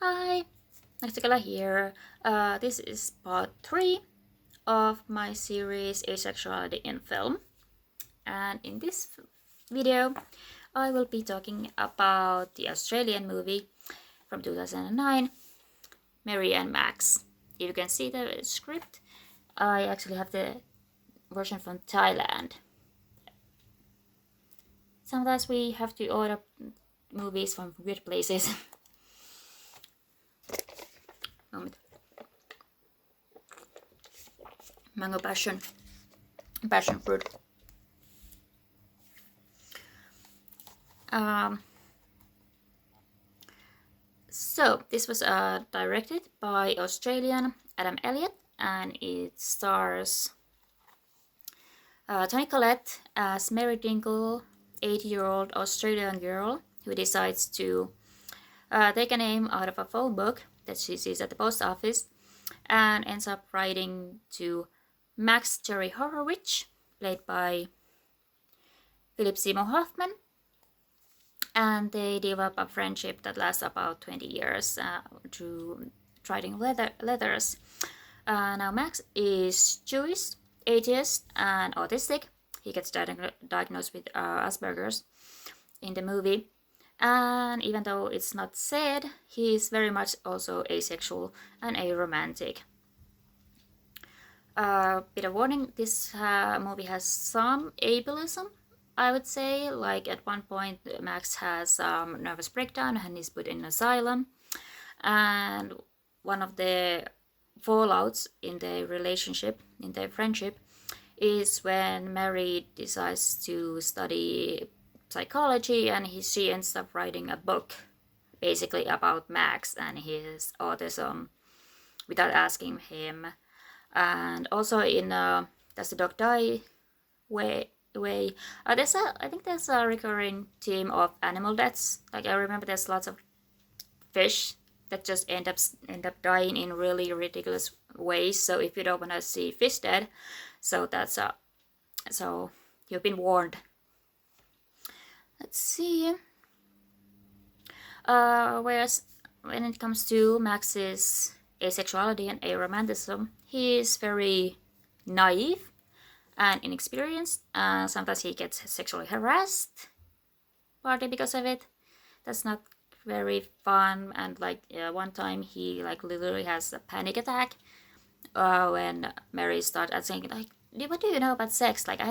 Hi, Naxicala here. This is part 3 of my series Asexuality in Film. And in this video, I will be talking about the Australian movie from 2009, Mary and Max. If you can see the script, I actually have the version from Thailand. Sometimes we have to order movies from weird places. Moment. Mango passion fruit. So this was directed by Australian Adam Elliott, and it stars Toni Collette as Mary Dingle, 80-year-old Australian girl who decides to take a name out of a phone book that she sees at the post office and ends up writing to Max Jerry Horowitz, played by Philip Seymour Hoffman, and they develop a friendship that lasts about 20 years through trading letters. Now Max is Jewish, atheist, and autistic. He gets diagnosed with Asperger's in the movie. And even though it's not said, he is very much also asexual and aromantic. Bit of warning, this movie has some ableism, I would say. Like at one point, Max has nervous breakdown and is put in an asylum. And one of the fallouts in their relationship, in their friendship, is when Mary decides to study psychology, and she ends up writing a book basically about Max and his autism without asking him. And also in Does the Dog Die way I think there's a recurring theme of animal deaths. Like I remember there's lots of fish that just end up dying in really ridiculous ways. So if you don't want to see fish dead, so that's so you've been warned. Let's see. Whereas when it comes to Max's asexuality and aromanticism, he is very naive and inexperienced, and sometimes he gets sexually harassed, partly because of it. That's not very fun. And like one time he like literally has a panic attack when Mary starts asking like, what do you know about sex? Like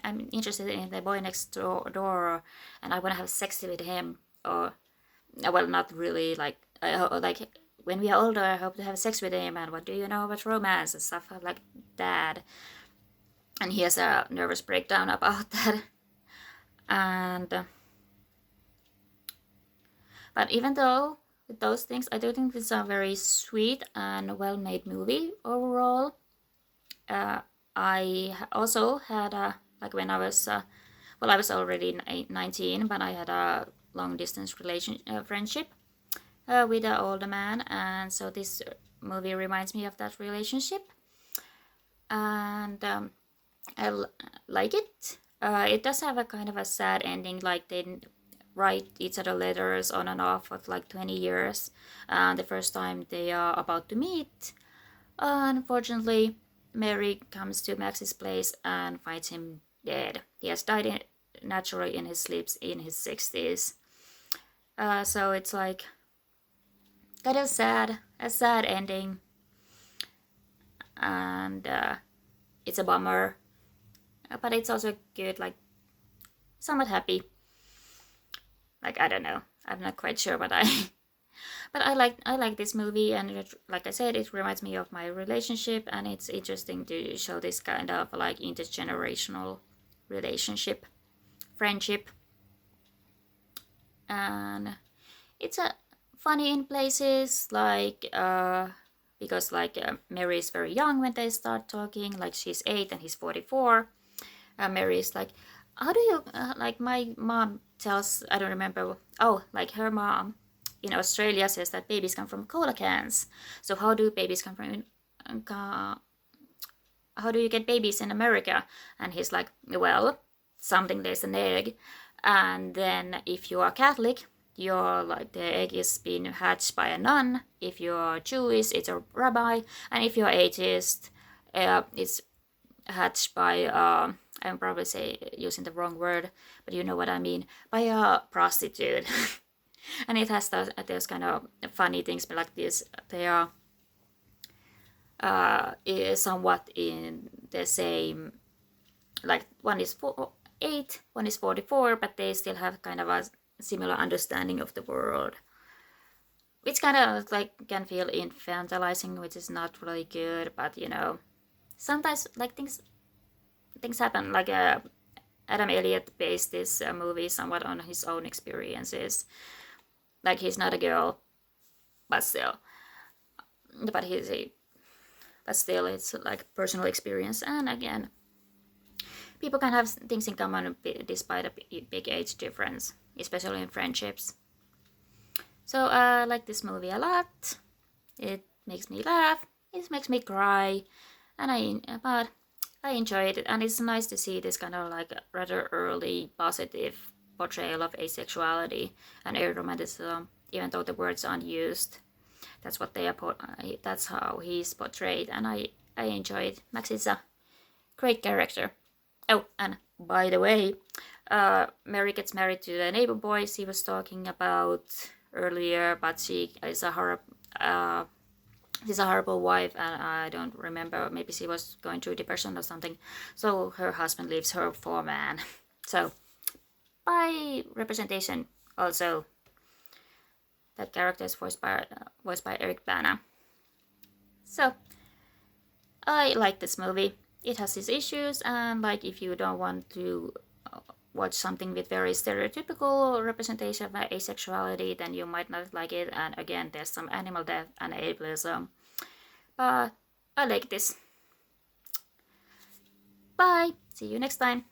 I'm interested in the boy next door and I want to have sex with him. Or well, not really, like when we are older I hope to have sex with him, and what do you know about romance and stuff like that. And he has a nervous breakdown about that. And but even though with those things, I do think it's a very sweet and well-made movie overall. I also had like when I was I was already 19, but I had a long-distance friendship with an older man, and so this movie reminds me of that relationship. And I like it. It does have a kind of a sad ending, like they write each other letters on and off for like 20 years. The first time they are about to meet, unfortunately, Mary comes to Max's place and finds him dead. He has died naturally in his sleep in his 60s. So it's like kind of a sad ending, and it's a bummer, but it's also good, like somewhat happy. Like I don't know, I'm not quite sure, but I like this movie, and like I said, it reminds me of my relationship, and it's interesting to show this kind of like intergenerational relationship, friendship, and it's a funny in places, like because like Mary is very young when they start talking, like she's 8 and he's 44. Mary is like, how do you like my mom tells, I don't remember, like her mom in Australia says that babies come from cola cans. So how do babies come from how do you get babies in America? And he's like, well, something lays an egg, and then if you are Catholic, you're like the egg is being hatched by a nun. If you're Jewish, it's a rabbi, and if you're atheist, it's hatched by I'm probably say using the wrong word, but you know what I mean, by a prostitute. And it has those kind of funny things like this. They are somewhat in the same, like one is 8, one is 44, but they still have kind of a similar understanding of the world, which kind of like can feel infantilizing, which is not really good. But you know, sometimes like things happen. Like Adam Elliott based this movie somewhat on his own experiences. Like he's not a girl, but still, but but still, it's like personal experience. And again, people can have things in common despite a big age difference, especially in friendships. So I like this movie a lot. It makes me laugh. It makes me cry, but I enjoyed it, and it's nice to see this kind of like rather early positive portrayal of asexuality and aromanticism, even though the words aren't used. That's what they are. That's how he's portrayed, and I enjoy it. Max is a great character. Oh, and by the way, Mary gets married to the neighbor boy she was talking about earlier, but she's a horrible wife, and I don't remember. Maybe she was going through depression or something. So her husband leaves her for a man. So by representation, also that character is voiced by Eric Bana. So I like this movie. It has its issues, and like if you don't want to watch something with very stereotypical representation of asexuality, then you might not like it. And again, there's some animal death and ableism, but I like this. Bye. See you next time.